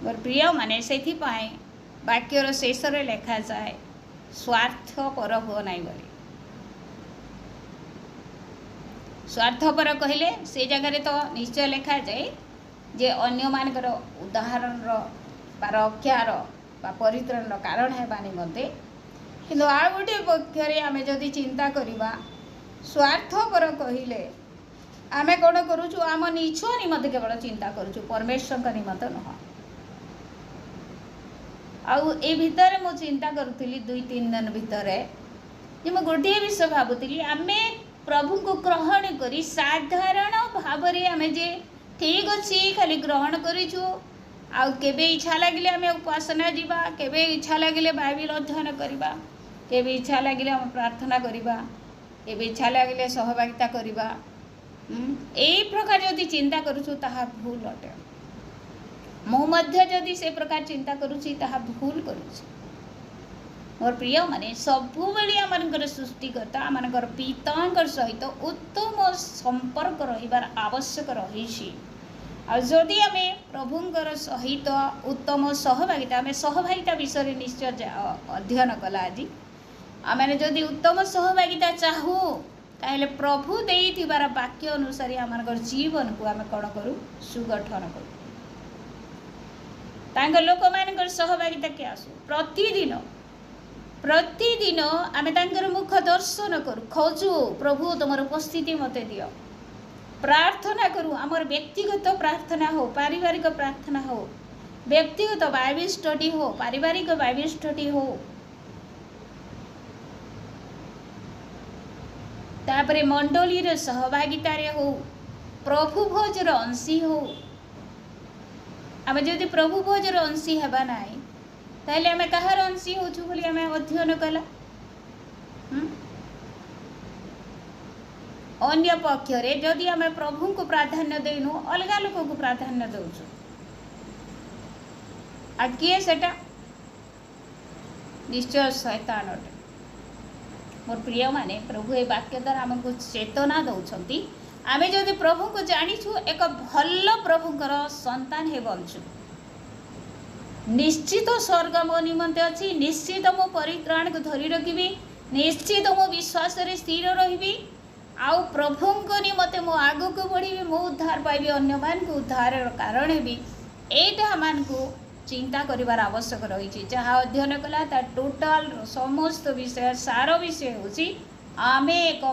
मोर प्रिय माने से वाक्यर शेष लेखा जाए स्वार्थपर हो ना बोली। स्वार्थपर कहले से जगह तो निश्चय लिखा जाए जे अन्य मानकर उदाहरण रक्षार परित्राण कारण है निमंते किंतु आ गोटे पक्षरे आम जदि चिंता करवा स्वार्थपर कहले आमे कौन करूँ आम निज निमंते केवल चिंता करूँ परमेश्वर का निमंत नुह। आउ ए भितर मु चिंता करुली 2-3 दिन भितर जे मु गोटे विषय भावुली आमे प्रभु को ग्रहण करी साधारण भाव आमे जे ठीक अच्छी खाली ग्रहण करूँ आउ केबे इच्छा लगिले आमे उपासना जीवा केबे इच्छा लगिले बाइबल अध्ययन करवा केबे इच्छा लगिले आम प्रार्थना करवा केबे इच्छा लगिले सहभागिता करवा यही प्रकार जदि चिंता करूँ ताहा भूल अटे। मु मध्य जदि से प्रकार चिंता करूँ ताहा भूल करूँ। मोर प्रिय माने सबु बेले आमनकर सृष्टिकर्ता आमनकर पितांकर सहित उत्तम संपर्क रहिबार आवश्यक रही। जदि आम प्रभुंकर सहित उत्तम सहभागिता आम सहभागिता विषय निश्चय अध्ययन कला आज आम जदि उत्तम सहभागिता चाहू ताहले प्रभु देइथिबार वाक्य अनुसार आमनकर जीवन को आम कौन करूँ सुगठन करूँ तांकर लोक मानकर सहभागिता के आसू प्रतिदिन आमे तांकर मुख दर्शन करूँ खोजू प्रभु तुम उपस्थिति मत दियो प्रार्थना करूँ आमर व्यक्तिगत प्रार्थना हो पारिवारिक प्रार्थना हो व्यक्तिगत बाइबल स्टडी हो पारिवारिक बाइबल स्टडी हो तापरे मंडली सहभागिता हो प्रभु भोजर अंशी हो आम जदि प्रभु भोजर अंशी हेबा नाई ताहले आमे कहार अंशी होचु बोली आमे अध्ययन कला। अन्य पक्षरे जदि आमे प्रभु को प्राधान्य देनु अलगा लोक को प्राधान्य दउछु आ किए सेटा निश्चय शैतान अटे। मोर प्रिय माने प्रभु ए वाक्य द्वारा आमको चेतना दौरान आमे जदि प्रभु को जानिछु एक भल प्रभुंकर संतान हे बनछु निश्चित स्वर्ग मो निमंते अच्छी निश्चित मो परित्राण को धरी रखी निश्चित मो विश्वास रे स्थिर रही आउ प्रभु को निमते मो आगु को बढ़ी मो उद्धार पाइबी अन्य मान को उद्धार कारण भी एटा मान को चिंता करिवार आवश्यक रही। जहाँ अध्ययन कला ता टोटाल समस्त विषय सार विषय होची आमे एक